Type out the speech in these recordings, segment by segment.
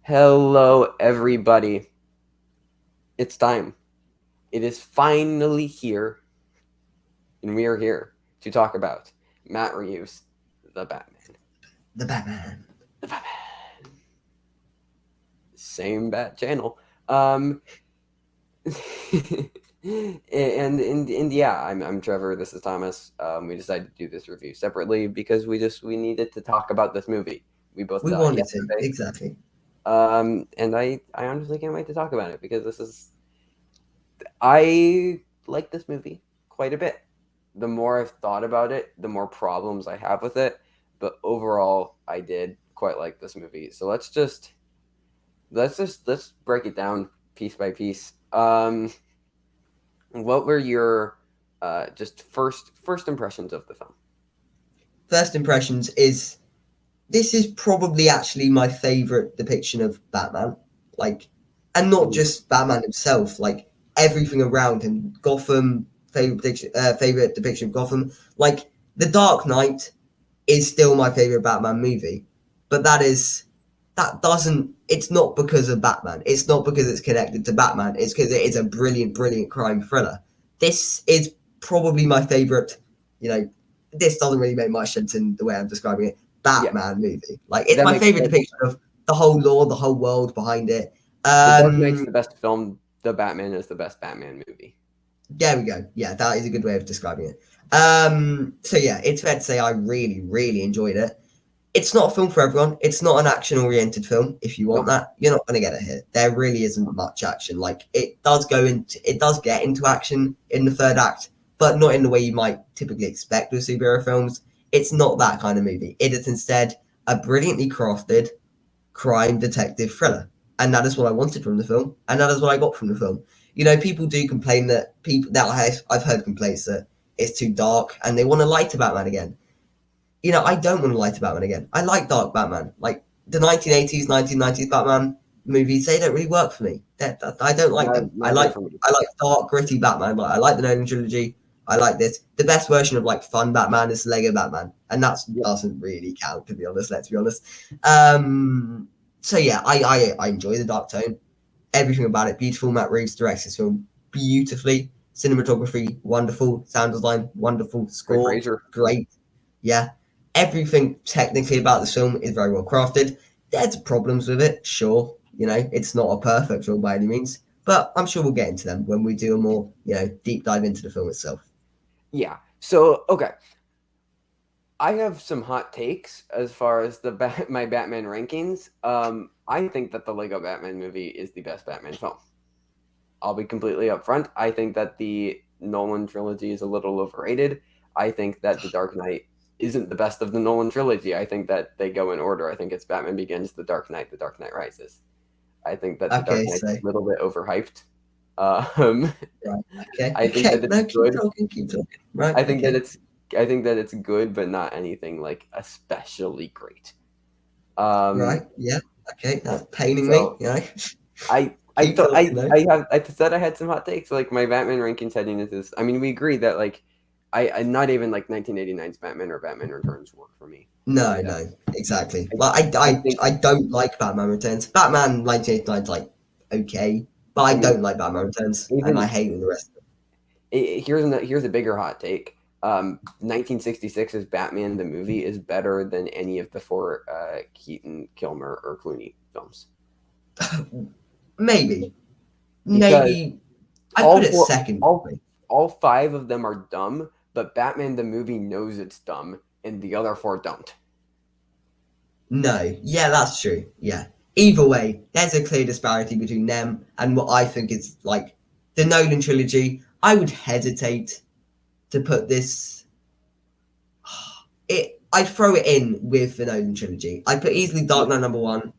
Hello, everybody. It's time. It is finally here, and we are here to talk about Matt Reeves, the Batman. The Batman. The Batman. Same Bat channel. Um, and yeah, I'm Trevor. This is Thomas. We decided to do this review separately because we needed to talk about this movie. We both We saw it wanted to, yesterday. exactly. And I honestly can't wait to talk about it because I like this movie quite a bit. The more I've thought about it, the more problems I have with it. But overall, I did quite like this movie. So let's break it down piece by piece. What were your just first impressions of the film? First impressions is this is probably actually my favorite depiction of Batman. Like, and not just Batman himself, like everything around him. Gotham, favorite depiction of Gotham. Like, The Dark Knight is still my favorite Batman movie, but that doesn't. It's not because of Batman. It's not because it's connected to Batman. It's because it is a brilliant, brilliant crime thriller. This is probably my favorite. You know, this doesn't really make much sense in the way I'm describing it. Yeah, Batman movie, like it's that my makes favorite sense. depiction of the whole lore, the whole world behind it. The Dark Knight's the best film. The Batman is the best Batman movie. There we go. Yeah, that is a good way of describing it. So yeah, it's fair to say I really, really enjoyed it. It's not a film for everyone. It's not an action-oriented film. If you want Nope. that, you're not going to get it here. There really isn't much action. Like it does get into action in the third act, but not in the way you might typically expect with superhero films. It's not that kind of movie. It is instead a brilliantly crafted crime detective thriller, and that is what I wanted from the film, and that is what I got from the film. People do complain that I've heard complaints that it's too dark, and they want to light to Batman again. I don't want to lie to Batman again. I like dark Batman. Like the 1980s, 1990s Batman movies, they don't really work for me. I don't like them. I Neither like for me. I like dark, gritty Batman. Like I like the Nolan trilogy. I like this. The best version of like fun Batman is Lego Batman, and that Yep. doesn't really count to be honest. Let's be honest. So yeah, I enjoy the dark tone. Everything about it beautiful. Matt Reeves directs this film beautifully. Cinematography wonderful. Sound design wonderful. Great Score Fraser. great. Yeah, everything technically about this film is very well crafted. There's problems with it, sure. It's not a perfect film by any means, but I'm sure we'll get into them when we do a more, deep dive into the film itself. Yeah. So okay, I have some hot takes as far as my Batman rankings. I think that the Lego Batman movie is the best Batman film. I'll be completely upfront. I think that the Nolan trilogy is a little overrated. I think that The Dark Knight isn't the best of the Nolan trilogy. I think that they go in order. I think it's Batman Begins, The Dark Knight, The Dark Knight Rises. I think that The Dark Okay, Knight's so a little bit overhyped. Um, right, okay, I think that okay. it's No, keep good. talking, keep talking. Right, I think that okay, it's I think that it's good, but not anything like especially great. Um, right, yeah, okay. That's paining me. so I Keep thought talking though. I said I had some hot takes. Like my Batman rankings heading into this. I mean, we agreed that like I not even like 1989's Batman or Batman Returns work for me. No, Really, no, exactly. I, Like I think I don't like Batman Returns. Batman 1989 is like okay, but I I mean don't like Batman Returns, and I even hate all the rest of here's a bigger hot take. 1966's Batman the movie is better than any of the four Keaton, Kilmer, or Clooney films it. Maybe, because maybe I all put it four second. all five of them are dumb, but Batman the movie knows it's dumb, and the other four don't. No, yeah, that's true. Yeah. Either way, there's a clear disparity between them and what I think is like the Nolan trilogy. I would hesitate to put this. I'd throw it in with the Nolan trilogy. I'd put easily Dark Yeah, Knight number one.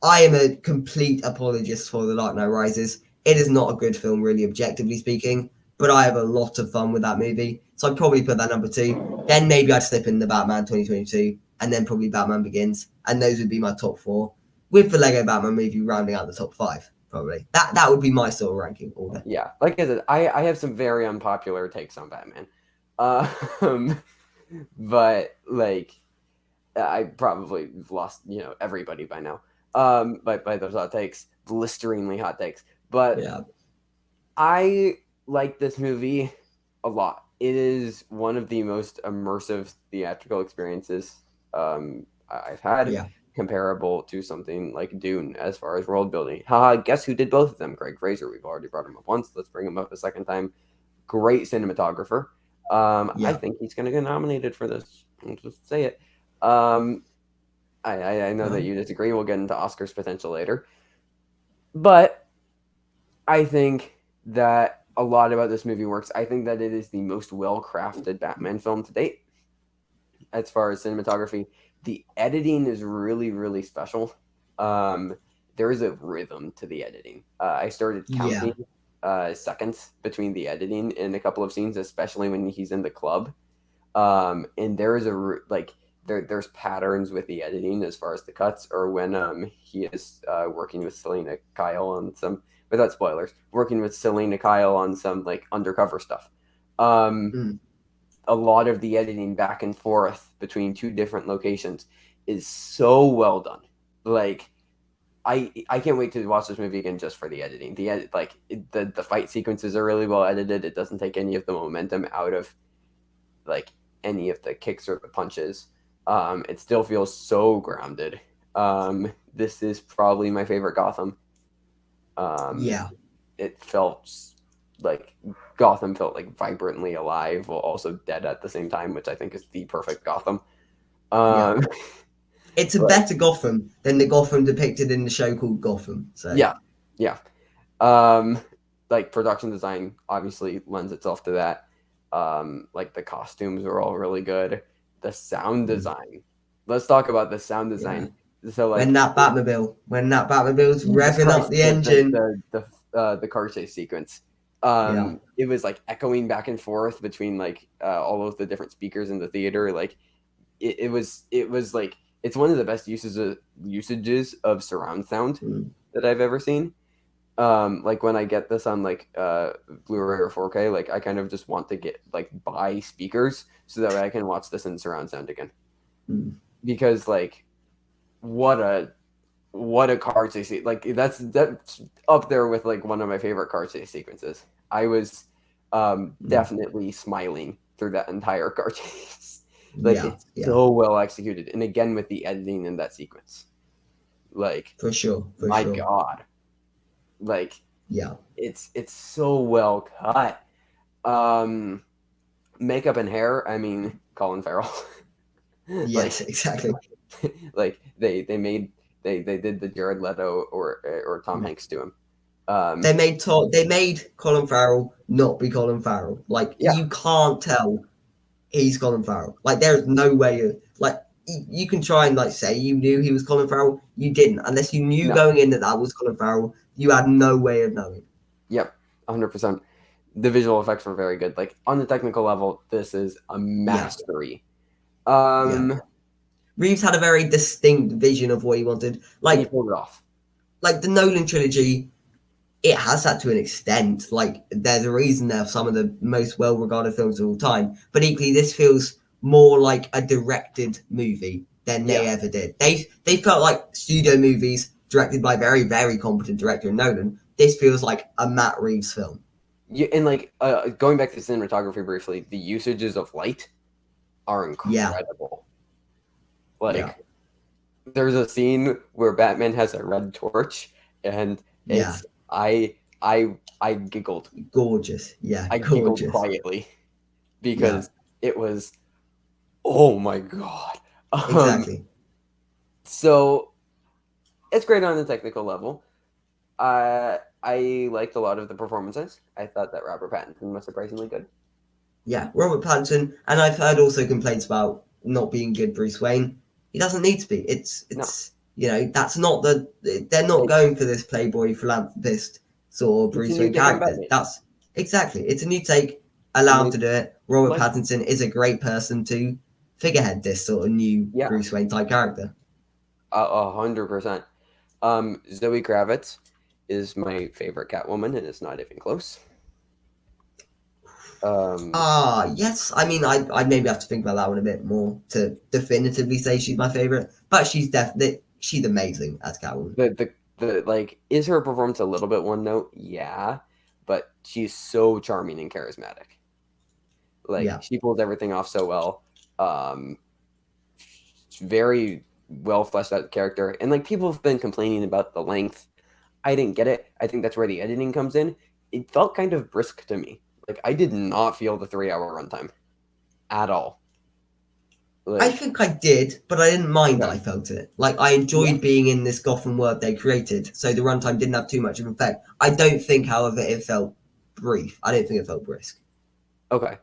I am a complete apologist for The Dark Knight Rises. It is not a good film, really, objectively speaking, but I have a lot of fun with that movie. So I'd probably put that number two. Then maybe I'd slip in the Batman 2022, and then probably Batman Begins. And those would be my top four, with the Lego Batman movie rounding out the top five, probably. That would be my sort of ranking order. yeah. Like I said, I have some very unpopular takes on Batman, um, but like I probably lost everybody by now. by those hot takes, blisteringly hot takes. But Yeah, I like this movie a lot. It is one of the most immersive theatrical experiences I've had, yeah. comparable to something like Dune as far as world building. Haha, guess who did both of them? Greg Fraser. We've already brought him up once. Let's bring him up a second time. Great cinematographer. I Yeah. think he's going to get nominated for this. I'll just say it. Um, I know that Um, you disagree. We'll get into Oscars potential later. But I think that a lot about this movie works. I think that it is the most well crafted Batman film to date as far as cinematography. The editing is really, really special. Um, there is a rhythm to the editing. I started yeah. counting seconds between the editing in a couple of scenes, especially when he's in the club. And there is there's patterns with the editing as far as the cuts, or when he is working with Selena Kyle on some, without spoilers, working with Selena Kyle on some like undercover stuff. Um, Mm, a lot of the editing back and forth between two different locations is so well done. Like I can't wait to watch this movie again just for the editing. The fight sequences are really well edited. It doesn't take any of the momentum out of like any of the kicks or the punches. It still feels so grounded. This is probably my favorite Gotham. Um, yeah. it felt like Gotham felt like vibrantly alive while also dead at the same time, which I think is the perfect Gotham. Yeah. Um, It's a but better Gotham than the Gotham depicted in the show called Gotham. So yeah, yeah. Um, like production design obviously lends itself to that. Like the costumes are all really good. The sound mm, design. Let's talk about the sound yeah. design. So like When that Batmobile's Jesus revving up Christ, the engine. the car chase sequence. Yeah. It was like echoing back and forth between like all of the different speakers in the theater. Like it was like it's one of the best usages of surround sound Mm, that I've ever seen. Like when I get this on like Blu-ray or 4K, like I kind of just want to get like buy speakers so that way I can watch this in surround sound again. mm, Because like what a car chase like that's up there with like one of my favorite car chase sequences. I was mm. definitely smiling through that entire car chase. Like Yeah. it's Yeah. so well executed, and again with the editing in that sequence, like For sure. For my sure. god, like Yeah. it's so well cut. Um, makeup and hair. I mean, Colin Farrell. Yes. like Exactly. like they made they did the Jared Leto or Tom Mm. Hanks to him. Um, They made Colin Farrell not be Colin Farrell. Like yeah, you can't tell he's Colin Farrell. Like there's no way like you can try and like say you knew he was Colin Farrell. You didn't unless you knew no, going in that that was Colin Farrell. You had no way of knowing. yep, 100%. The visual effects were very good. Like on the technical level, this is a Yeah, mastery. yeah. Um, Reeves had a very distinct vision of what he wanted. and he pulled it off. Like the Nolan trilogy, it has that to an extent. Like there's a reason they're some of the most well-regarded films of all time. But equally, this feels more like a directed movie than Yeah, they ever did. They felt like studio movies directed by very very competent director Nolan. This feels like a Matt Reeves film. yeah, and like going back to cinematography briefly, the usages of light are Yeah, incredible. yeah, Like there's a scene where Batman has a red torch, and yeah. it's I giggled. Gorgeous. Yeah, I giggled gorgeous. quietly Yeah, because it was oh my god. exactly. So it's great on the technical level. I liked a lot of the performances. I thought that Robert Pattinson was surprisingly good. Yeah, Robert Pattinson, and I've heard also complaints about not being good Bruce Wayne. He doesn't need to be. No, That's not they're not they, going for this playboy philanthropist sort of it's a Bruce new Wayne take on character. Batman, That's exactly. It's a new take. Allow and him they to do it. Robert like Pattinson is a great person to figurehead this sort of new yeah, Bruce Wayne type character. 100%. Zoe Kravitz is my favorite Catwoman, and it's not even close. Um, Ah, yes. I mean, I maybe have to think about that one a bit more to definitively say she's my favorite, but she's definitely. she's amazing as Catwoman. The like, is her performance a little bit one note? Yeah, but she's so charming and charismatic. Like, Yeah. she pulls everything off so well. Um, very well fleshed out character, and like, people have been complaining about the length. I didn't get it. I think that's where the editing comes in. It felt kind of brisk to me. Like, I did not feel the 3 hour runtime at all. I Like, think I did, but I didn't mind that okay, I felt it. Like I yeah, enjoyed being in this Gotham world they created, so the runtime didn't have too much of an effect. I don't think, however, it felt brief. I don't think it felt brisk. okay.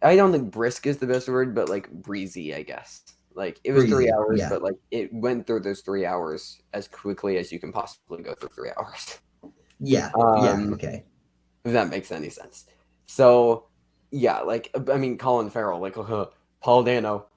I don't think brisk is the best word, but like breezy, I guess. Like, it was three Breezy, hours, yeah. but like, it went through those 3 hours as quickly as you can possibly go through 3 hours. Yeah, yeah, Um, okay. if that makes any sense. So, yeah, like, I mean, Colin Farrell, like, Paul Dano,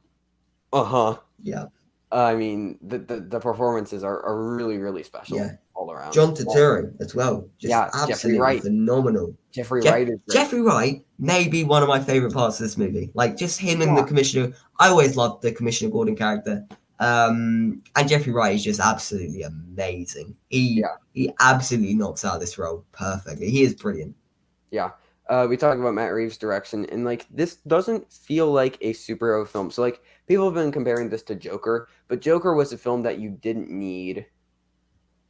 uh huh. Yeah, I mean, the performances are really, really yeah. special all around. John Well, Turturro as well, just yeah, Jeffrey absolutely Wright. phenomenal. Jeffrey Wright is great. Jeffrey Wright may be one of my favorite parts of this movie. Like just him and the Yeah, Commissioner. I always loved the Commissioner Gordon character. And Jeffrey Wright is just absolutely amazing. yeah, He absolutely knocks out this role perfectly. He is brilliant. yeah. We talk about Matt Reeves' direction, and like, this doesn't feel like a superhero film. So like, people have been comparing this to Joker, but Joker was a film that you didn't need.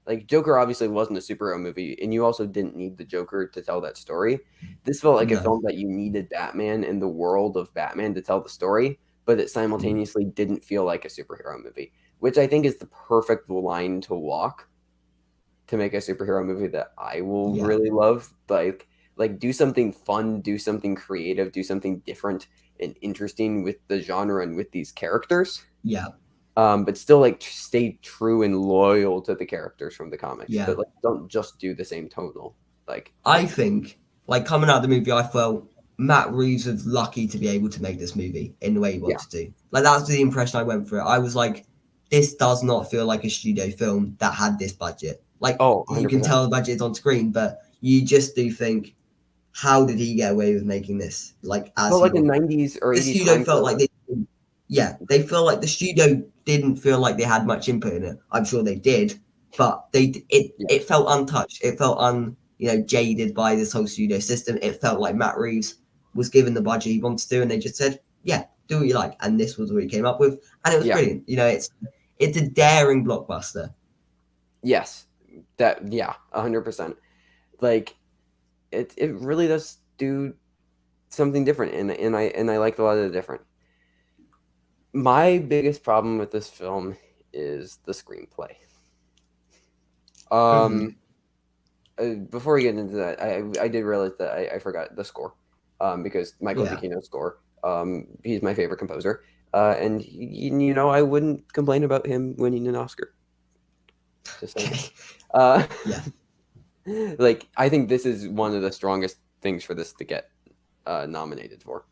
Like, Joker obviously wasn't a superhero movie, and you also didn't need the Joker to tell that story. This felt like a No, film that you needed Batman and the world of Batman to tell the story, but it mm, simultaneously didn't feel like a superhero movie, which I think is the perfect line to walk to make a superhero movie that I will yeah, really love. Like, do something fun, do something creative, do something different and interesting with the genre and with these characters, yeah, but still like stay true and loyal to the characters from the comics, yeah. but like, don't just do the same tonal like I thing. think, like coming out of the movie, I felt Matt Reeves was lucky to be able to make this movie in the way he Yeah. wanted to. Like that's the impression I went for it. I was like, this does not feel like a studio film that had this budget. Like Oh, you can 100%. tell the budget is on screen, but you just do think, how did he get away with making this? Like as But he like a wanted. 90s or The 80s studio crime felt like thriller. they feel like the studio didn't feel like they had much input in it. I'm sure they did, but Yeah. it felt untouched. It felt jaded by this whole studio system. It felt like Matt Reeves was given the budget he wanted to do, and they just said, "Yeah, do what you like." And this was what he came up with, and it was Yeah. brilliant. It's a daring blockbuster. Yes. That, yeah, 100%. Like, it really does do something different, and I like a lot of the different. My biggest problem with this film is the screenplay. Mm-hmm. Um Before we get into that, I did realize that I forgot the score, because Michael Yeah. Giacchino's score, he's my favorite composer, and I wouldn't complain about him winning an Oscar. Just saying. Okay. Uh, Yeah. like, I think this is one of the strongest things for this to get nominated for.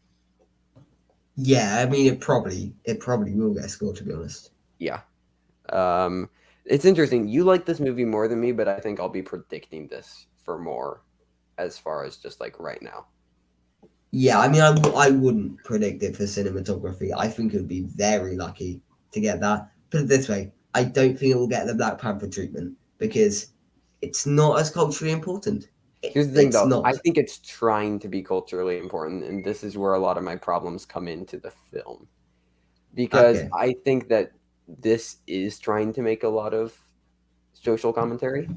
Yeah. I mean, it probably will get a score. To be honest. Yeah. Um, it's interesting. You like this movie more than me, but I think I'll be predicting this for more as far as just like right now. Yeah, I mean, I wouldn't predict it for cinematography. I think it would be very lucky to get that. Put it this way, I don't think it will get the Black Panther treatment because it's not as culturally important. Here's the thing, It's though. I not. think it's trying to be culturally important, and this is where a lot of my problems come into the film. Because Okay. I think that this is trying to make a lot of social commentary,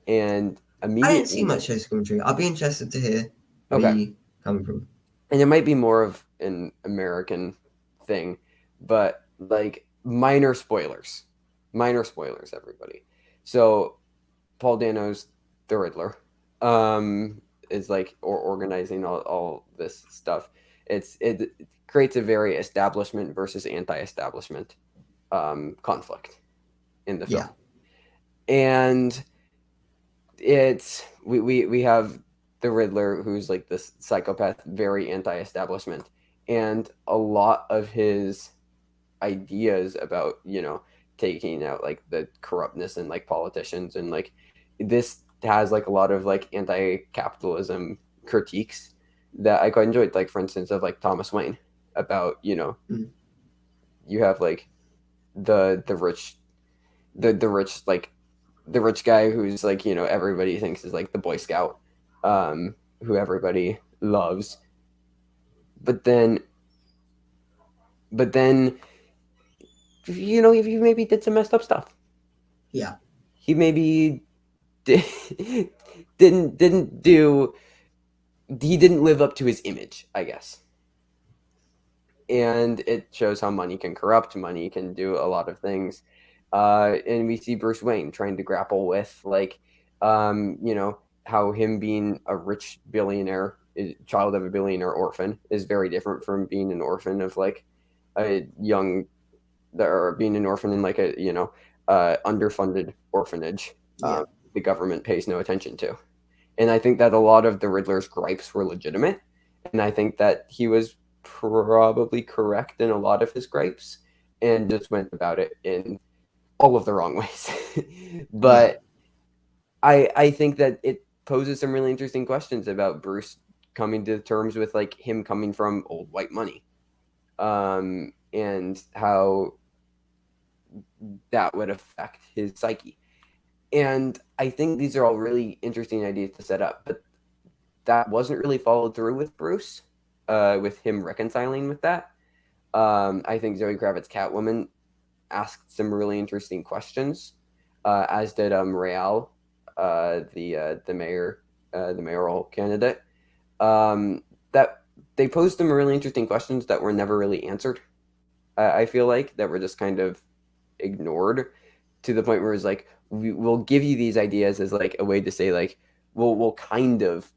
and I didn't see immediately, much social commentary. I'd be interested to hear where okay, you coming from. and it might be more of an American thing, but like, minor spoilers, everybody. So Paul Dano's the Riddler, is like, or organizing all this stuff. It creates a very establishment versus anti-establishment conflict in the Yeah. film, and we have the Riddler, who's like this psychopath, very anti-establishment, and a lot of his ideas about taking out like the corruptness and like politicians, and like, this has like a lot of like anti-capitalism critiques that I quite enjoyed, like, for instance, of like Thomas Wayne, about Mm. you have like the rich the rich, like the rich guy who's like, everybody thinks is like the Boy Scout, who everybody loves. But then, but then, he maybe did some messed up stuff. Yeah. He maybe did, didn't do. He didn't live up to his image, I guess. And it shows how money can corrupt. Money can do a lot of things. And we see Bruce Wayne trying to grapple with, like, how him being a rich billionaire, child of a billionaire orphan, is very different from being an orphan of like a young, or being an orphan in like a underfunded orphanage. Yeah. The government pays no attention to. And I think that a lot of the Riddler's gripes were legitimate, and I think that he was probably correct in a lot of his gripes, and just went about it in all of the wrong ways. Yeah. But I think that it poses some really interesting questions about Bruce coming to terms with like him coming from old white money, and how that would affect his psyche. And I think these are all really interesting ideas to set up, but that wasn't really followed through with Bruce, with him reconciling with that. I think Zoe Kravitz Catwoman asked some really interesting questions, as did Real, the mayor, the mayoral candidate. That they posed some really interesting questions that were never really answered. I feel like that were just kind of ignored, to the point where it's like, we'll give you these ideas as like a way to say like, we'll kind of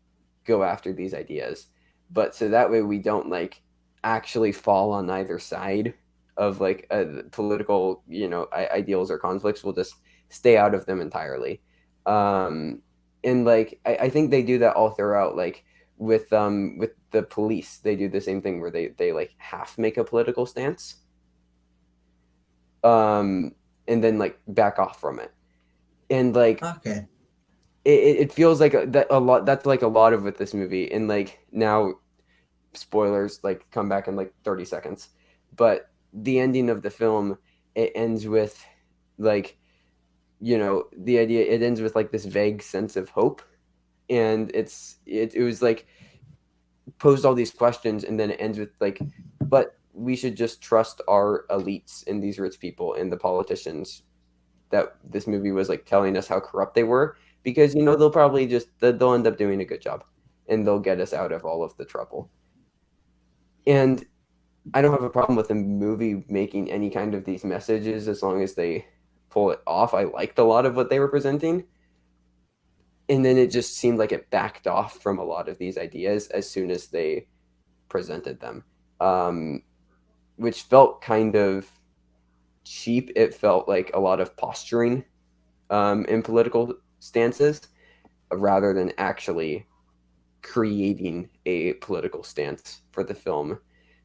go after these ideas, but so that way we don't like actually fall on either side of like political ideals or conflicts. We'll just stay out of them entirely. And like I think they do that all throughout, like with the police. They do the same thing where they like half make a political stance, and then like back off from it. And like Okay. it feels like that a lot. That's like a lot of with this movie. And like now, spoilers like come back in like 30 seconds, but the ending of the film, it ends with like, the idea, it ends with like this vague sense of hope. And it was like posed all these questions, and then it ends with like, but we should just trust our elites and these rich people and the politicians, that this movie was like telling us how corrupt they were, because they'll probably just they'll end up doing a good job, and they'll get us out of all of the trouble. And I don't have a problem with a movie making any kind of these messages, as long as they pull it off. I liked a lot of what they were presenting, and then it just seemed like it backed off from a lot of these ideas as soon as they presented them, which felt kind of cheap. It felt like a lot of posturing, in political stances, rather than actually creating a political stance for the film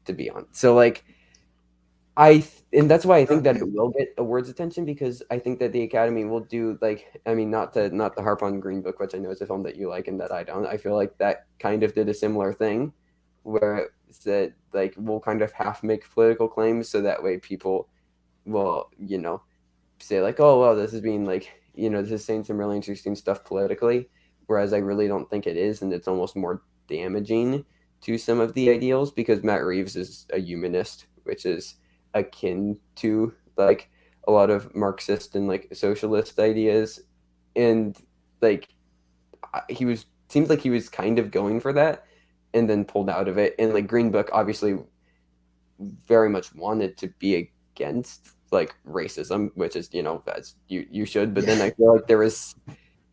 to be on. So like and that's why I think that Okay. it will get awards attention, because I think that the Academy will do, like, I mean, not to harp on Green Book, which I know is a film that you like and that I don't. I feel like that kind of did a similar thing, where it's that like we'll kind of half make political claims, so that way people will say like, oh well, this is being like, this is saying some really interesting stuff politically, whereas I really don't think it is, and it's almost more damaging to some of the ideals, because Matt Reeves is a humanist, which is akin to like a lot of Marxist and like socialist ideas. And like he was seems like he was kind of going for that, and then pulled out of it. And like Green Book obviously very much wanted to be against like racism, which is, as you should. But Yeah. then I feel like there was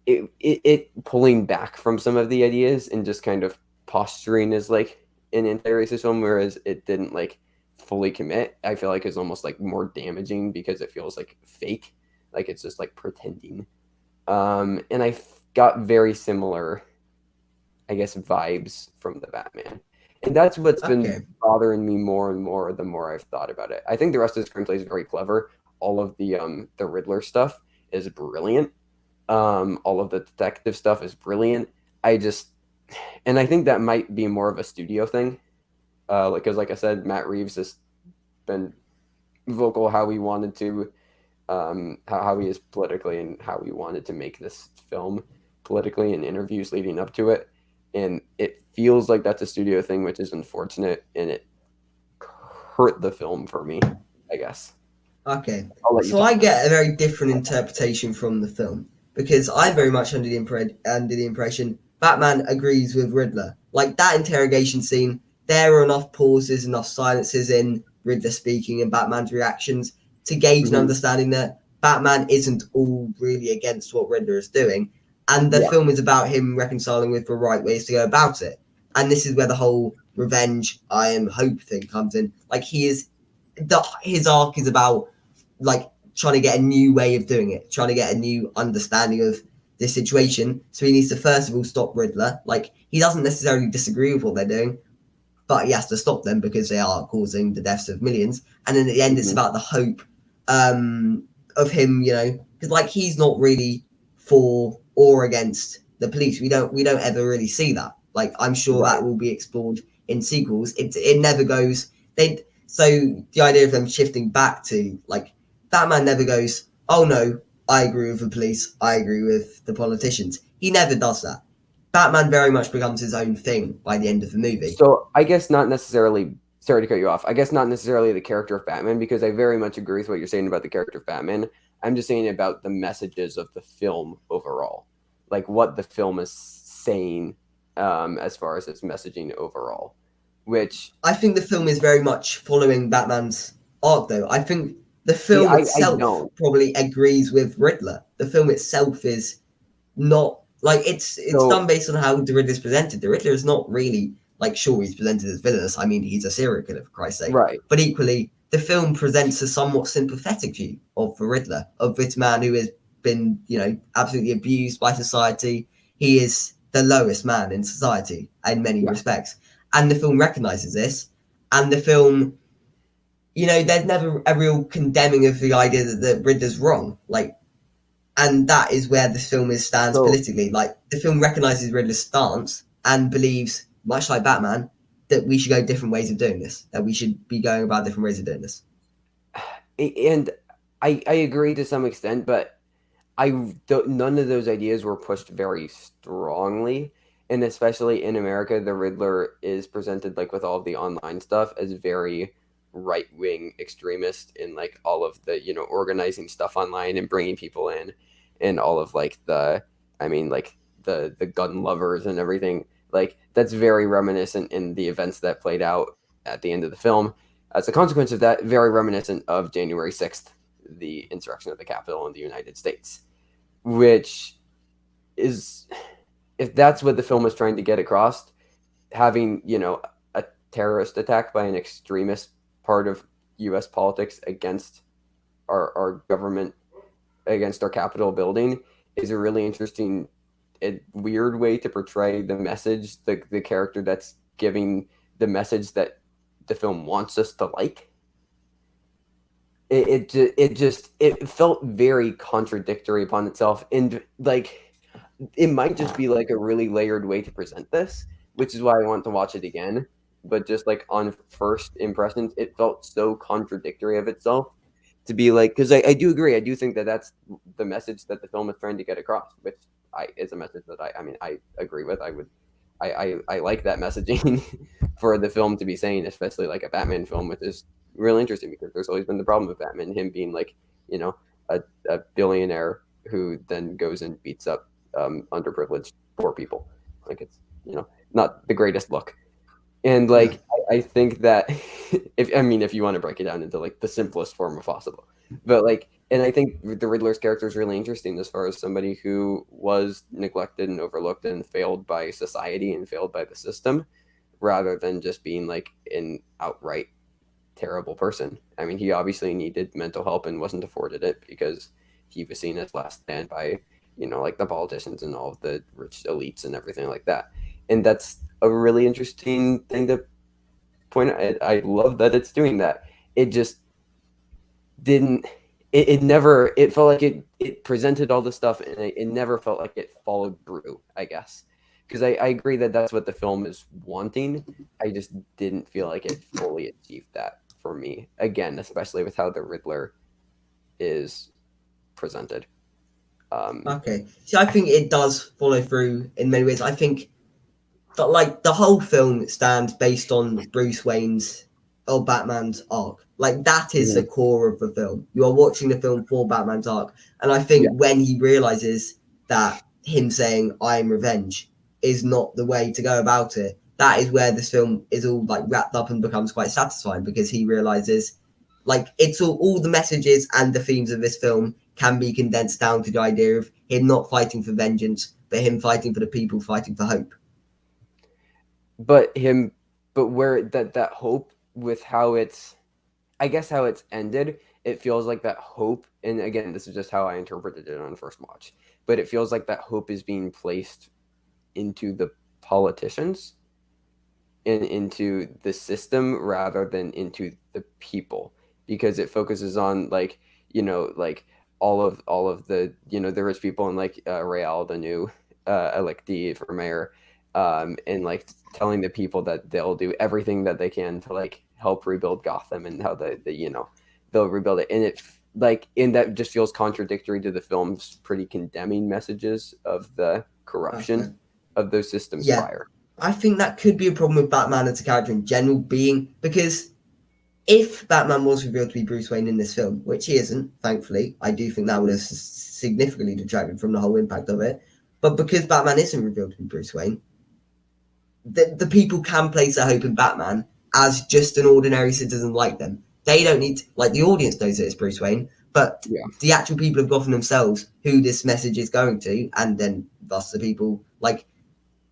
it pulling back from some of the ideas and just kind of posturing as like an anti-racist film, whereas it didn't like fully commit. I feel like it's almost like more damaging, because it feels like fake, like it's just like pretending. And I got very similar, I guess, vibes from the Batman. And that's what's been Okay. bothering me more and more the more I've thought about it. I think the rest of the screenplay is very clever. All of the Riddler stuff is brilliant. All of the detective stuff is brilliant. I just, and I think that might be more of a studio thing, because like I said, Matt Reeves has been vocal how he wanted to how he is politically and how he wanted to make this film politically in interviews leading up to it. And it feels like that's a studio thing, which is unfortunate, and it hurt the film for me, I guess. Okay, I'll let you so I talk now. get a very different interpretation from the film because I'm very much under the impression Batman agrees with Riddler. Like that interrogation scene, there are enough pauses, enough silences in Riddler speaking and Batman's reactions to gauge an Hmm. understanding that Batman isn't all really against what Riddler is doing, and the Yeah. film is about him reconciling with the right ways to go about it. And this is where the whole revenge, iron, hope thing comes in. Like his arc is about like trying to get a new way of doing it, trying to get a new understanding of this situation. So he needs to first of all stop Riddler. Like he doesn't necessarily disagree with what they're doing, but he has to stop them because they are causing the deaths of millions. And then at the end, it's Hmm. about the hope of him, because like he's not really for or against the police. We don't ever really see that. Like I'm sure Right. that will be explored in sequels. It never goes. They so the idea of them shifting back to like Batman never goes. Oh no, I agree with the police. I agree with the politicians. He never does that. Batman very much becomes his own thing by the end of the movie. So I guess not necessarily. Sorry to cut you off. I guess not necessarily the character of Batman because I very much agree with what you're saying about the character of Batman. I'm just saying about the messages of the film overall, like what the film is saying, as far as its messaging overall. Which I think the film is very much following Batman's arc, though. I think the see, film I itself don't. probably agrees with Riddler. The film itself is not like it's done So based on how the Riddler is presented. The Riddler is not really like sure he's presented as villainous. I mean, he's a serial killer for Christ's sake. right. But equally, the film presents a somewhat sympathetic view of the Riddler, of this man who has been, absolutely abused by society. He is the lowest man in society in many Yeah. respects. And the film recognizes this. And the film, there's never a real condemning of the idea that the Riddler's wrong. Like, and that is where the film stands So politically. Like the film recognizes Riddler's stance and believes, much like Batman, that we should go different ways of doing this. That we should be going about different ways of doing this. and I agree to some extent, but none of those ideas were pushed very strongly, and especially in America, the Riddler is presented like with all of the online stuff as very right wing extremist in like all of the organizing stuff online and bringing people in, and all of like I mean like the gun lovers and everything like that's very reminiscent in the events that played out at the end of the film. As a consequence of that, very reminiscent of January 6th, the insurrection of the Capitol in the United States, which is, if that's what the film is trying to get across, having a terrorist attack by an extremist part of U.S. politics against our government, against our Capitol building, is a really interesting and weird way to portray the message, the character that's giving the message that the film wants us to like. It felt very contradictory upon itself, and like it might just be like a really layered way to present this, which is why I want to watch it again. But just like on first impressions, it felt so contradictory of itself to be like, because I do agree, I do think that that's the message that the film is trying to get across, which I is a message that I mean I agree with. I like that messaging for the film to be saying, especially like a Batman film, which is really interesting because there's always been the problem with Batman, him being like, you know, a billionaire who then goes and beats up underprivileged poor people. Like it's not the greatest look. And No. like I think that if you want to break it down into like the simplest form of possible, but like and I think the Riddler's character is really interesting as far as somebody who was neglected and overlooked and failed by society and failed by the system, rather than just being like an outright terrible person. I mean, he obviously needed mental help and wasn't afforded it because he was seen as last stand by like the politicians and all of the rich elites and everything like that. And that's a really interesting thing to point out. I love that it's doing that. It just didn't. It never. It felt like it presented all the stuff, and it never felt like it followed through. I guess because I agree that that's what the film is wanting. I just didn't feel like it fully achieved that for me. Again, especially with how the Riddler is presented. Okay. See, I think it does follow through in many ways. I think that like the whole film stands based on Bruce Wayne's or Batman's arc. Like that is the Mhm. core of the film. You are watching the film for Batman's arc, and I Yeah, think when he realizes that him saying "I am revenge" is not the way to go about it, that is where this film is all like wrapped up and becomes quite satisfying because he realizes like it's all the messages and the themes of this film can be condensed down to the idea of him not fighting for vengeance, but him fighting for the people, fighting for hope. but him, but where that hope with how it's, I guess how it's ended, it feels like that hope, and again, this is just how I interpreted it on first watch, but it feels like that hope is being placed into the politicians and into the system rather than into the people, because it focuses on like, like all of the, the rich people, and like Real, the new electee for mayor, and like telling the people that they'll do everything that they can to like help rebuild Gotham, and how they'll rebuild it, and it like, and that just feels contradictory to the film's pretty condemning messages of the Okay. corruption of those systems Yeah, prior. I think that could be a problem with Batman as a character in general, being because if Batman was revealed to be Bruce Wayne in this film, which he isn't, thankfully, I do think that would have significantly detracted from the whole impact of it. But because Batman isn't revealed to be Bruce Wayne, the people can place their hope in Batman as just an ordinary citizen like them. They don't need to, like the audience knows that it's Bruce Wayne, but Yeah. the actual people of Gotham themselves, who this message is going to, and then thus the people like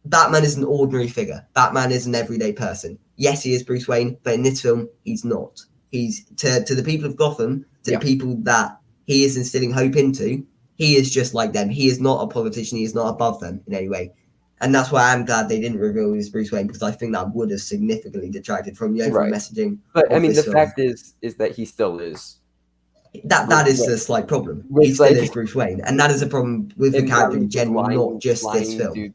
Batman is an ordinary figure. Batman is an everyday person. Yes, he is Bruce Wayne, but in this film, he's not. He's to the people of Gotham, to the Yeah. people that he is instilling hope into. He is just like them. He is not a politician. He is not above them in any way. And that's why I'm glad they didn't reveal he's Bruce Wayne because I think that would have significantly detracted from the overall Right. messaging But I of mean, this the film. fact is that he still is That is the slight problem. He with still like, is Bruce Wayne, and that is a problem with the and Matt character in Reeves is general, not just this film.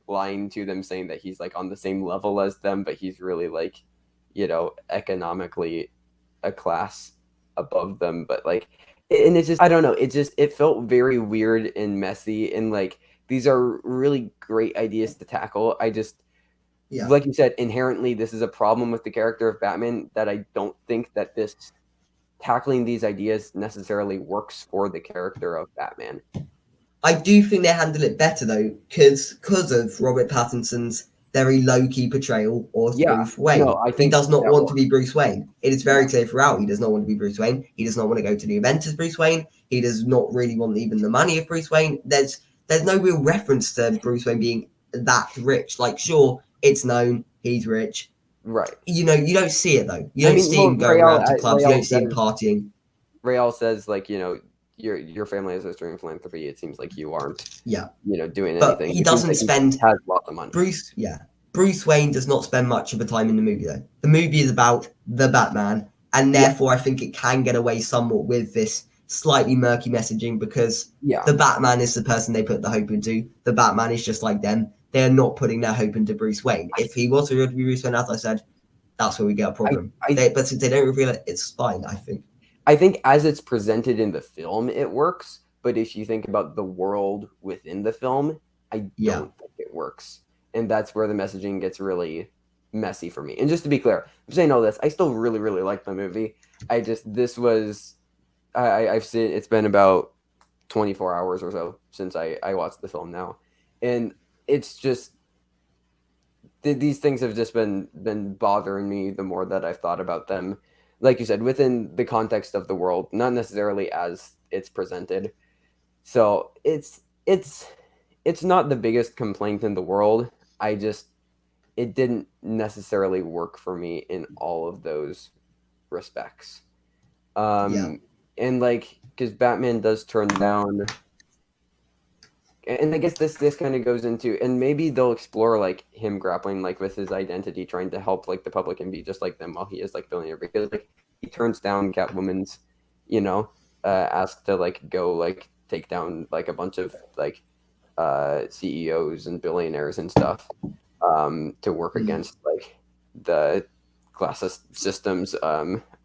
lying to them, saying that he's like on the same level as them, but he's really like, economically a class above them. But like, and it's just, I don't know. It felt very weird and messy, and like these are really great ideas to tackle. I just, Yeah. like you said, inherently this is a problem with the character of Batman, that I don't think that this tackling these ideas necessarily works for the character of Batman. I do think they handle it better though, because of Robert Pattinson's very low key portrayal of Yeah, Bruce no, Wayne. I He think does not that want to be works. Bruce Wayne. It is Yeah, very clear throughout. He does not want to be Bruce Wayne. He does not want to go to the event as Bruce Wayne. He does not really want even the money of Bruce Wayne. There's no real reference to Bruce Wayne being that rich. Like, sure, it's known he's rich. right. You don't see it though. You I don't mean, see well, him going around to clubs. You don't Rael see him says, partying. like, your family has a history in philanthropy. It seems like you aren't, Yeah, doing but anything. he It seems doesn't like he spend has lots of money. Bruce, yeah. Bruce Wayne does not spend much of the time in the movie, though. The movie is about the Batman, and Yeah, therefore I think it can get away somewhat with this slightly murky messaging because yeah. the Batman is the person they put the hope into. The Batman is just like them. They are not putting their hope into Bruce Wayne. If he was real to be Bruce Wayne, as I said, that's where we get a I, problem. I, But since they don't reveal it, it's fine, I think. I think as it's presented in the film, it works. But if you think about the world within the film, I Yeah. don't think it works. And that's where the messaging gets really messy for me. And just to be clear, I'm saying all this, I still really, really like the movie. This was, I've seen, it's been about 24 hours or so since I watched the film now. And it's just, these things have just been bothering me the more that I've thought about them. Like you said, within the context of the world, not necessarily as it's presented. So it's not the biggest complaint in the world. I just, it didn't necessarily work for me in all of those respects. Yeah. And like, because Batman does turn down, and I guess this kind of goes into, and maybe they'll explore like him grappling like with his identity, trying to help like the public and be just like them while he is like billionaire, because like he turns down Catwoman's, ask to like go like take down like a bunch of like CEOs and billionaires and stuff, to work Mm. against like the class systems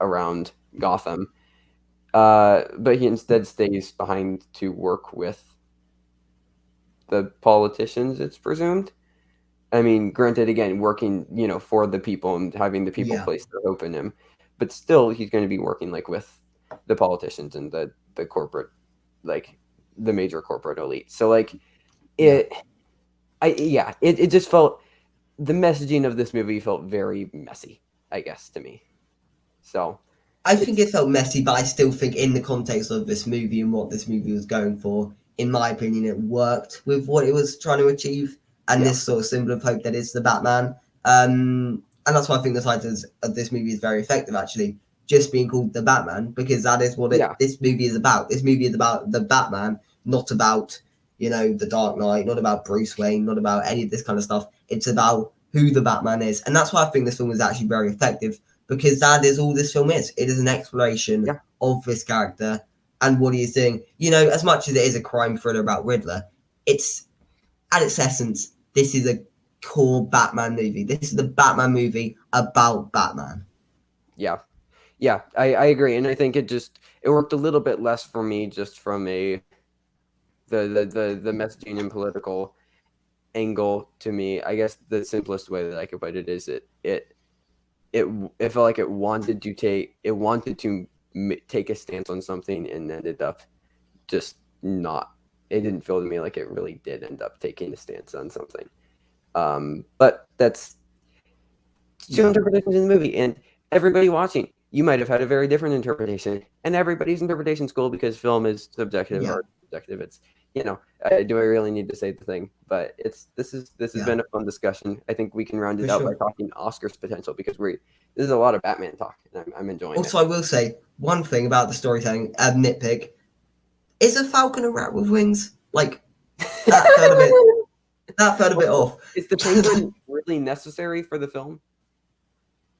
around Gotham. But he instead stays behind to work with the politicians, it's presumed. I mean, granted, again, working, for the people and having the people Yeah, place their hope in him, but still, he's going to be working like with the politicians and the corporate, like the major corporate elite. So like yeah. it, it just felt the messaging of this movie felt very messy, I guess, to me. So I think it's it felt messy, but I still think in the context of this movie and what this movie was going for, in my opinion, it worked with what it was trying to achieve and yeah, this sort of symbol of hope that is the Batman. And that's why I think the title of this movie is very effective, actually, just being called the Batman, because that is what yeah, this movie is about. This movie is about the Batman, not about, the Dark Knight, not about Bruce Wayne, not about any of this kind of stuff. It's about who the Batman is. And that's why I think this film is actually very effective because that is all this film is. It is an exploration yeah, of this character and what he is doing. As much as it is a crime thriller about Riddler, it's at its essence, this is a core Batman movie. This is the Batman movie about Batman. yeah. Yeah, I agree, and I think it worked a little bit less for me just from the messaging and political angle to me. I guess the simplest way that I could put it is it it felt like it wanted to take a stance on something and ended up just not. It didn't feel to me like it really did end up taking a stance on something. But that's two Yeah, interpretations in the movie, and everybody watching, you might have had a very different interpretation, and everybody's interpretation is cool because film is subjective, yeah, art is subjective. It's do I really need to say the thing? But this has yeah, been a fun discussion. I think we can round for it out by sure. talking Oscars potential because this is a lot of Batman talk, and I'm enjoying it. Also, I will say one thing about the storytelling, a nitpick, is a falcon a rat with wings? Like, that felt a bit, that felt a bit Well, off. is the penguin really necessary for the film?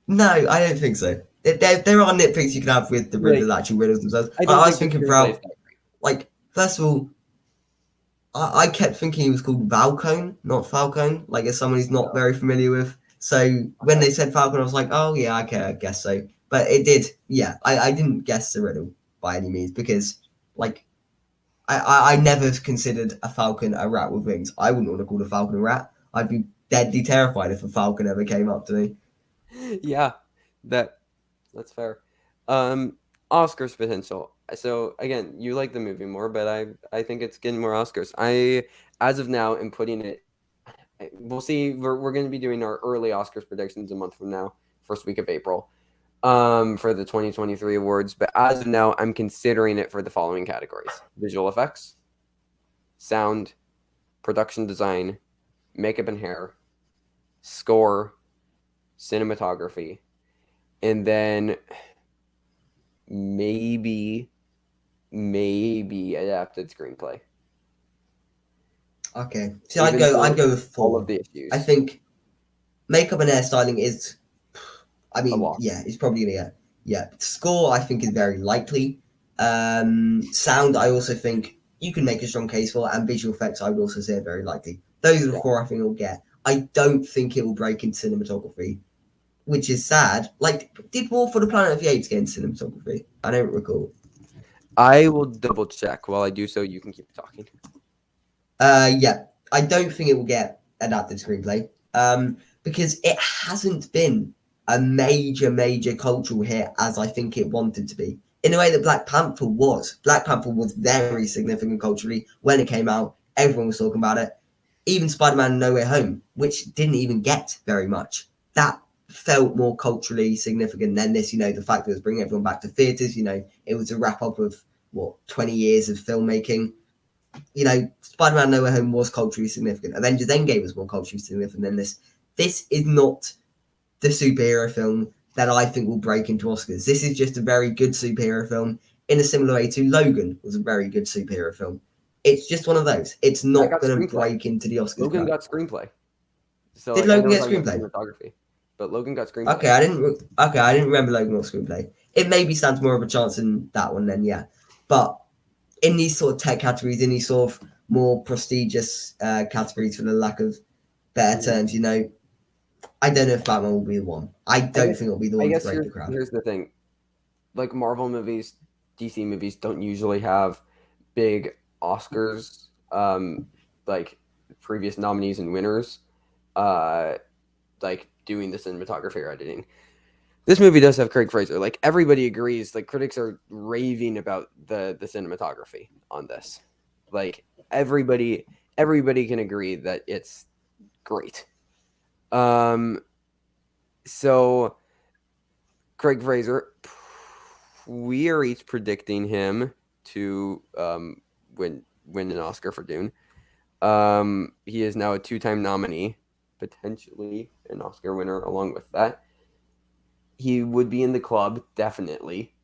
No, I don't think so. There are nitpicks you can have with the Like, riddles, actually riddles themselves. I don't I was think the thinking screenplay is throughout, that like, first of all, I kept thinking he was called Valcone, not Falcone, like as someone who's great. not So, very familiar with. So when okay. they said Falcon, I was like, oh yeah, okay, I guess so. But it did, yeah. I didn't guess the riddle by any means because, like, I never considered a falcon a rat with wings. I wouldn't want to call a falcon a rat. I'd be deadly terrified if a falcon ever came up to me. Yeah, that that's fair. Um, Oscars potential. So again, you like the movie more, but I think it's getting more Oscars. As of now, am putting it. We'll see. We're going to be doing our early Oscars predictions a month from now, first week of April, for the 2023 awards. But as of now, I'm considering it for the following categories: visual effects, sound, production design, makeup and hair, score, cinematography, and then maybe adapted screenplay. Okay, see, I'd Even go. I'd for go with all of four. the I issues, think makeup and hairstyling is. I a mean, lot. yeah, it's probably gonna get. Yeah, score I think is very likely. Sound I also think you can make a strong case for, and visual effects I would also say are very likely. Those are the Yeah. four I think it'll get. I don't think it will break into cinematography, which is sad. Like, did War for the Planet of the Apes get into cinematography? I don't recall. I will double check. While I do so, you can keep talking. Yeah, I don't think it will get adapted screenplay. Because it hasn't been a major cultural hit as I think it wanted to be. In a way that Black Panther was. Black Panther was very significant culturally when it came out. Everyone was talking about it. Even Spider-Man No Way Home, which didn't even get very much. That felt more culturally significant than this. The fact that it was bringing everyone back to theatres. It was a wrap up of 20 years of filmmaking. Spider-Man No Way Home was culturally significant. Avengers Endgame was more culturally significant than this. This is not the superhero film that I think will break into Oscars. This is just a very good superhero film in a similar way to Logan was a very good superhero film. It's just one of those. It's I not got going to screenplay. break into the Oscars Logan crowd. got screenplay. So Did like I Logan know we're get talking about screenplay? cinematography, but Logan got screenplay. Okay, I didn't. Okay, I didn't remember Logan got screenplay. It maybe stands more of a chance in that one then, yeah. But in these sort of tech categories, in these sort of more prestigious categories, for the lack of better Mhm. terms, I don't know if Batman will be the one. I I don't guess think it'll be the I one to guess break here's the crowd. here's the thing. Like Marvel movies, DC movies don't usually have big Oscars, like previous nominees and winners, uh, like doing the cinematography or editing. This movie does have Craig Fraser. Like everybody agrees. Like critics are raving about the cinematography on this. Like everybody can agree that it's great. Um, so Craig Fraser, we are each predicting him to win an Oscar for Dune. He is now a 2-time nominee, potentially an Oscar winner along with that. He would be in the club, definitely.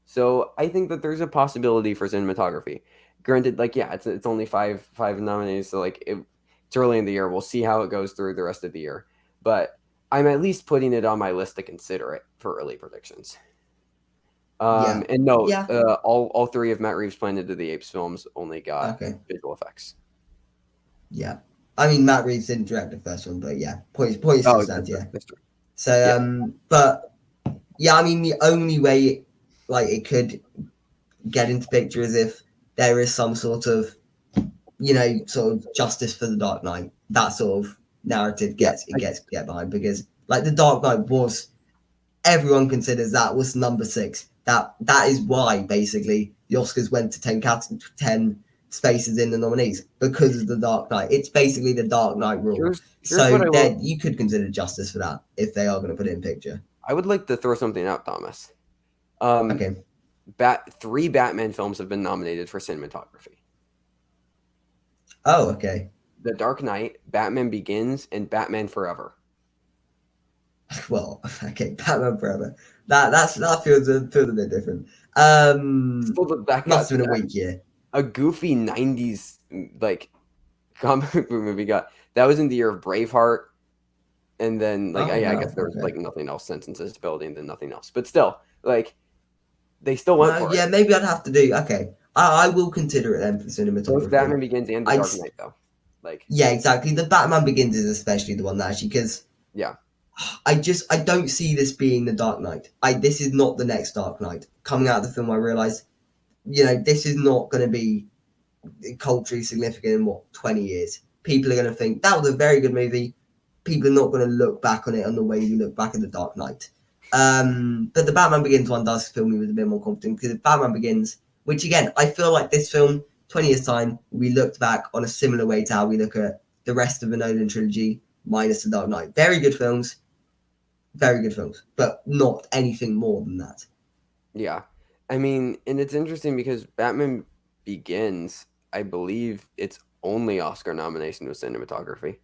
So I think that there's a possibility for cinematography. Granted, like yeah, it's only five nominees, so like it's early in the year. We'll see how it goes through the rest of the year. But I'm at least putting it on my list to consider it for early predictions. Yeah. And no, Yeah. all three of Matt Reeves' Planet of the Apes films only got Okay. visual effects. Yeah. I mean, Matt Reeves didn't direct the first one, but yeah, point still Oh, stands. Yeah. that's true. So, Yeah. but yeah, I mean, the only way like it could get into picture is if there is some sort of sort of justice for the Dark Knight. That sort of narrative Yeah. gets get behind because like the Dark Knight was everyone considers that was number six. That is why basically the Oscars went to 10 spaces in the nominees because of the Dark Knight. It's basically the Dark Knight rule. Here's So what I there will. you could consider justice for that if they are going to put it in picture. I would like to throw something out, Thomas. Um, Okay. Three Batman films have been nominated for cinematography: Oh, okay. The Dark Knight, Batman Begins, and Batman Forever. Well, okay, Batman Forever. That feels a bit different. Still, that Must got have been a weak year. a goofy '90s like comic book movie. Got that was in the year of Braveheart, and then like Oh I wow. guess there was Okay. like nothing else since Invisibility, and then nothing else. But still, like they still went No, for it. yeah, maybe I'd have to do. Okay, I will consider it then for Both cinematography. Batman Begins and The I'd Dark Knight, though. Like, yeah, exactly. The Batman Begins is especially the one that actually because yeah, I don't see this being the Dark Knight. This is not the next Dark Knight coming out of the film. I realize this is not going to be culturally significant in what 20 years. People are going to think that was a very good movie. People are not going to look back on it on the way we look back at the Dark Knight. But the Batman Begins one does fill me with a bit more confidence because Batman Begins, which again I feel like this film, 20 years time, we looked back on a similar way to how we look at the rest of the Nolan trilogy minus the Dark Knight. Very good films, but not anything more than that. yeah. I mean, and it's interesting because Batman Begins, I believe its only Oscar nomination was cinematography.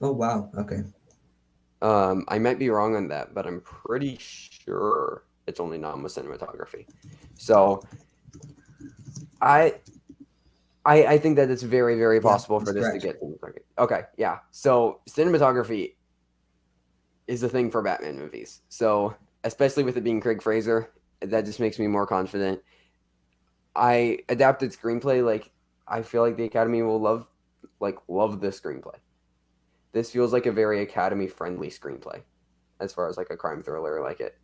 Oh wow, okay. I might be wrong on that, but I'm pretty sure its only nom was cinematography. So I I think that it's very, very Yeah, possible for that's this to correct. get cinematography. Okay, yeah. So cinematography is the thing for Batman movies. So especially with it being Craig Fraser, that just makes me more confident. I adapted screenplay. Like I feel like the Academy will love this screenplay. This feels like a very Academy friendly screenplay, as far as like a crime thriller like it.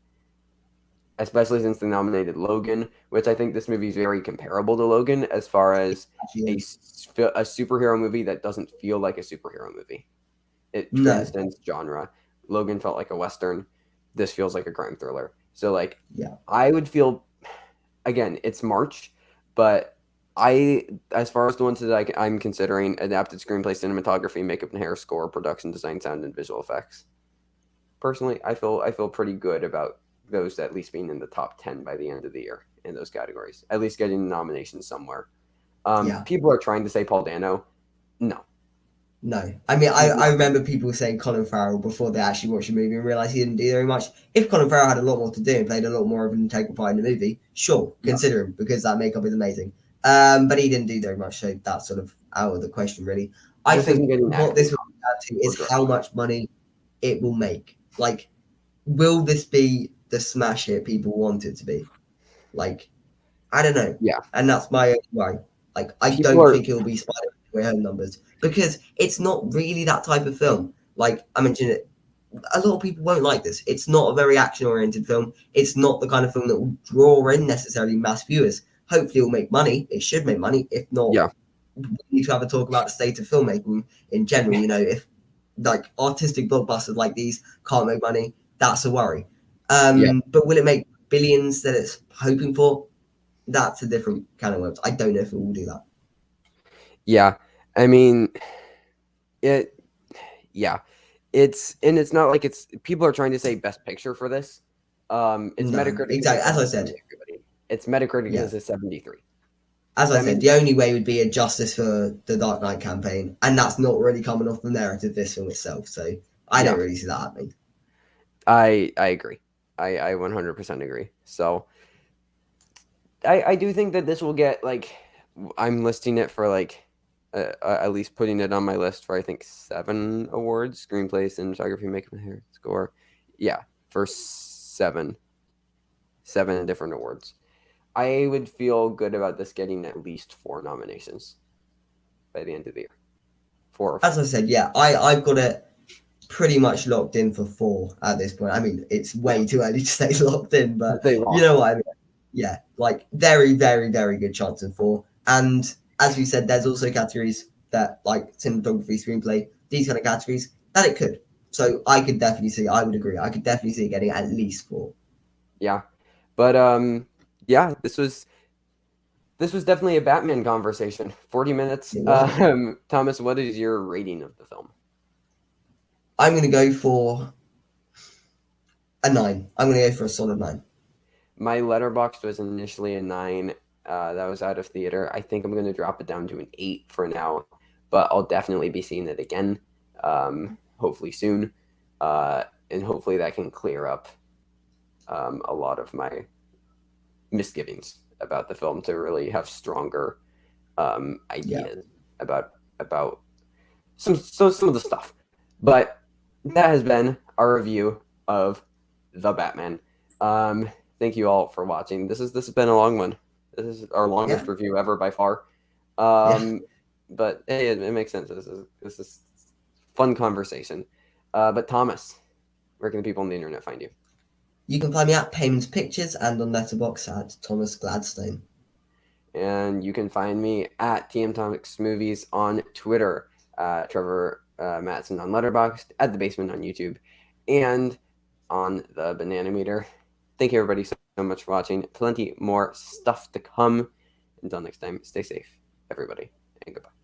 Especially since they nominated Logan, which I think this movie is very comparable to Logan as far as Actually is. a superhero movie that doesn't feel like a superhero movie. It No, transcends genre. Logan felt like a western. This feels like a crime thriller. So like yeah, I would feel again, it's March, but I as far as the ones that I'm considering adapted screenplay, cinematography, makeup and hair, score, production design, sound, and visual effects. Personally, I feel pretty good about those at least being in the top 10 by the end of the year in those categories. At least getting nominations somewhere. yeah. People are trying to say Paul Dano. No, No, I mean, he's I not going to. remember people saying Colin Farrell before they actually watched the movie and realised he didn't do very much. If Colin Farrell had a lot more to do and played a lot more of an integral part in the movie, sure, Yeah, consider him because that makeup is amazing. But he didn't do very much, so that's sort of out of the question, really. I just isn't think getting what acting this will comp come down to or is how direction. much money it will make. Like, will this be the smash hit people want it to be? Like, I don't know, Yeah, and that's my only worry. Like, I people don't are. think it'll be Spider-Man Way Home numbers because it's not really that type of film. Like I mentioned it, a lot of people won't like this. It's not a very action-oriented film. It's not the kind of film that will draw in necessarily mass viewers. Hopefully, it'll make money. It should make money. If not, Yeah. we need to have a talk about the state of filmmaking in general. You know, if like artistic blockbusters like these can't make money, that's a worry. Yeah. But will it make billions that it's hoping for? That's a different kind of words. I don't know if it will do that. Yeah. I mean, it. Yeah. It's not like it's people are trying to say best picture for this. It's No, Metacritic is a exactly. As I 70, said, everybody. It's Metacritic yeah. is a 73. As I I said, mean, the only way would be a justice for the Dark Knight campaign, and that's not really coming off the narrative of this film itself. So I don't yeah, really see that happening. I agree. I 100% agree. So I do think that this will get like I'm listing it for like at least putting it on my list for I think 7 awards: screenplay, cinematography, makeup, hair, score. Yeah, for seven different awards. I would feel good about this getting at least 4 nominations by the end of the year. 4 or 5. As I said, yeah, I've got it pretty much locked in for 4 at this point. I mean, it's Yeah, way too early to say locked in, but they you lost. know what I mean. Yeah, like very, very, very good chance in 4. And as we said, there's also categories that like cinematography, screenplay, these kind of categories that it could. So I could definitely see. I would agree. I could definitely see it getting at least 4. Yeah, but yeah, this was definitely a Batman conversation. 40 minutes. It was. Thomas, what is your rating of the film? I'm going to go for a 9. I'm going to go for a solid 9. My letterbox was initially a 9. That was out of theater. I think I'm going to drop it down to an 8 for now, but I'll definitely be seeing it again, hopefully soon, and hopefully that can clear up a lot of my misgivings about the film to really have stronger Yeah. ideas about some of the stuff. But that has been our review of the Batman. Thank you all for watching. This has been a long one. This is our longest Yeah. review ever by far. Yeah. But hey, it makes sense. This is fun conversation. But Thomas, where can the people on the internet find you? You can find me at Payments Pictures and on Letterboxd at Thomas Gladstone. And you can find me at TM Comics Movies on Twitter, Trevor Mattson on Letterboxd, at The Basement on YouTube, and on the Banana Meter. Thank you, everybody, so much for watching. Plenty more stuff to come. Until next time, stay safe, everybody, and goodbye.